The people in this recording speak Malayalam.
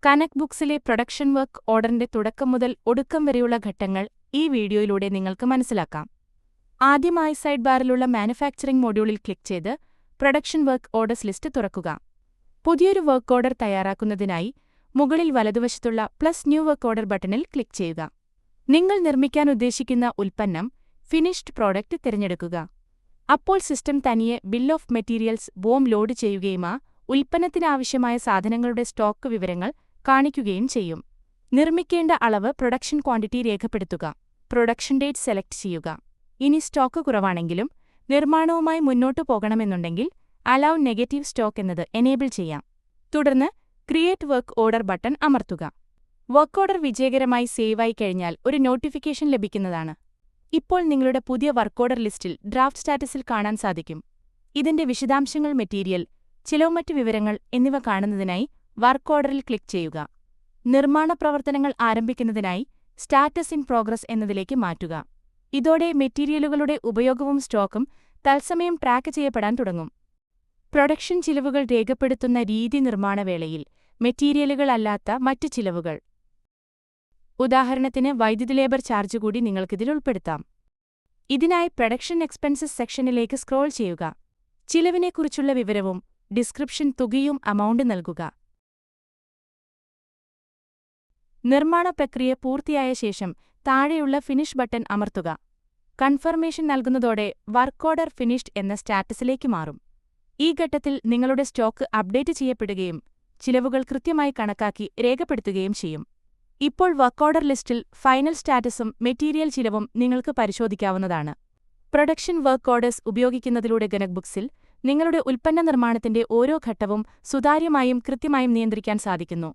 കനക് ബുക്സിലെ പ്രൊഡക്ഷൻ വർക്ക് ഓർഡറിന്റെ തുടക്കം മുതൽ ഒടുക്കം വരെയുള്ള ഘട്ടങ്ങൾ ഈ വീഡിയോയിലൂടെ നിങ്ങൾക്ക് മനസ്സിലാക്കാം. ആദ്യമായി സൈഡ് ബാറിലുള്ള മാനുഫാക്ചറിംഗ് മൊഡ്യൂളിൽ ക്ലിക്ക് ചെയ്ത് പ്രൊഡക്ഷൻ വർക്ക് ഓർഡേഴ്സ് ലിസ്റ്റ് തുറക്കുക. പുതിയൊരു വർക്ക് ഓർഡർ തയ്യാറാക്കുന്നതിനായി മുകളിൽ വലതുവശത്തുള്ള പ്ലസ് ന്യൂ വർക്ക് ഓർഡർ ബട്ടണിൽ ക്ലിക്ക് ചെയ്യുക. നിങ്ങൾ നിർമ്മിക്കാൻ ഉദ്ദേശിക്കുന്ന ഉൽപ്പന്നം ഫിനിഷ്ഡ് പ്രോഡക്റ്റ് തിരഞ്ഞെടുക്കുക. അപ്പോൾ സിസ്റ്റം തനിയെ bill of materials Bohm load ചെയ്യുകയും ഉൽപ്പന്നത്തിനാവശ്യമായ സാധനങ്ങളുടെ സ്റ്റോക്ക് വിവരങ്ങൾ കാണിക്കുകയും ചെയ്യും. നിർമ്മിക്കേണ്ട അളവ് പ്രൊഡക്ഷൻ ക്വാണ്ടിറ്റി രേഖപ്പെടുത്തുക. പ്രൊഡക്ഷൻ ഡേറ്റ് സെലക്ട് ചെയ്യുക. ഇനി സ്റ്റോക്ക് കുറവാണെങ്കിലും നിർമ്മാണവുമായി മുന്നോട്ടു പോകണമെന്നുണ്ടെങ്കിൽ അലൗ നെഗറ്റീവ് സ്റ്റോക്ക് എന്നത് എനേബിൾ ചെയ്യാം. തുടർന്ന് ക്രിയേറ്റ് വർക്ക് ഓർഡർ ബട്ടൺ അമർത്തുക. വർക്ക് ഓർഡർ വിജയകരമായി സേവായി കഴിഞ്ഞാൽ ഒരു നോട്ടിഫിക്കേഷൻ ലഭിക്കുന്നതാണ്. ഇപ്പോൾ നിങ്ങളുടെ പുതിയ വർക്ക് ഓർഡർ ലിസ്റ്റിൽ ഡ്രാഫ്റ്റ് സ്റ്റാറ്റസിൽ കാണാൻ സാധിക്കും. ഇതിന്റെ വിശദാംശങ്ങൾ, മെറ്റീരിയൽ, ചിലവ്, മറ്റ് വിവരങ്ങൾ എന്നിവ കാണുന്നതിനായി വർക്ക് ഓർഡറിൽ ക്ലിക്ക് ചെയ്യുക. നിർമ്മാണ പ്രവർത്തനങ്ങൾ ആരംഭിക്കുന്നതിനായി സ്റ്റാറ്റസ് ഇൻ പ്രോഗ്രസ് എന്നതിലേക്ക് മാറ്റുക. ഇതോടെ മെറ്റീരിയലുകളുടെ ഉപയോഗവും സ്റ്റോക്കും തത്സമയം ട്രാക്ക് ചെയ്യപ്പെടാൻ തുടങ്ങും. പ്രൊഡക്ഷൻ ചിലവുകൾ രേഖപ്പെടുത്തുന്ന രീതി: നിർമ്മാണവേളയിൽ മെറ്റീരിയലുകൾ അല്ലാത്ത മറ്റ് ചിലവുകൾ. ഉദാഹരണത്തിന് വൈദ്യുതി ലേബർ ചാർജ് കൂടി നിങ്ങൾക്കിതിൽ ഉൾപ്പെടുത്താം. ഇതിനായി പ്രൊഡക്ഷൻ എക്സ്പെൻസസ് സെക്ഷനിലേക്ക് സ്ക്രോൾ ചെയ്യുക. ചിലവിനെക്കുറിച്ചുള്ള വിവരവും ഡിസ്ക്രിപ്ഷൻ, തുകയും അമൗണ്ട് നൽകുക. നിർമ്മാണ പ്രക്രിയ പൂർത്തിയായ ശേഷം താഴെയുള്ള ഫിനിഷ് ബട്ടൺ അമർത്തുക. കൺഫർമേഷൻ നൽകുന്നതോടെ വർക്ക് ഓർഡർ ഫിനിഷ്ഡ് എന്ന സ്റ്റാറ്റസിലേക്ക് മാറും. ഈ ഘട്ടത്തിൽ നിങ്ങളുടെ സ്റ്റോക്ക് അപ്ഡേറ്റ് ചെയ്യപ്പെടുകയും ചിലവുകൾ കൃത്യമായി കണക്കാക്കി രേഖപ്പെടുത്തുകയും ചെയ്യും. ഇപ്പോൾ വർക്ക് ഓർഡർ ലിസ്റ്റിൽ ഫൈനൽ സ്റ്റാറ്റസും മെറ്റീരിയൽ ചിലവും നിങ്ങൾക്ക് പരിശോധിക്കാവുന്നതാണ്. പ്രൊഡക്ഷൻ വർക്ക് ഓർഡേഴ്സ് ഉപയോഗിക്കുന്നതിലൂടെ കനക് ബുക്സിൽ നിങ്ങളുടെ ഉൽപ്പന്ന നിർമ്മാണത്തിന്റെ ഓരോ ഘട്ടവും സുതാര്യമായും കൃത്യമായും നിയന്ത്രിക്കാൻ സാധിക്കുന്നു.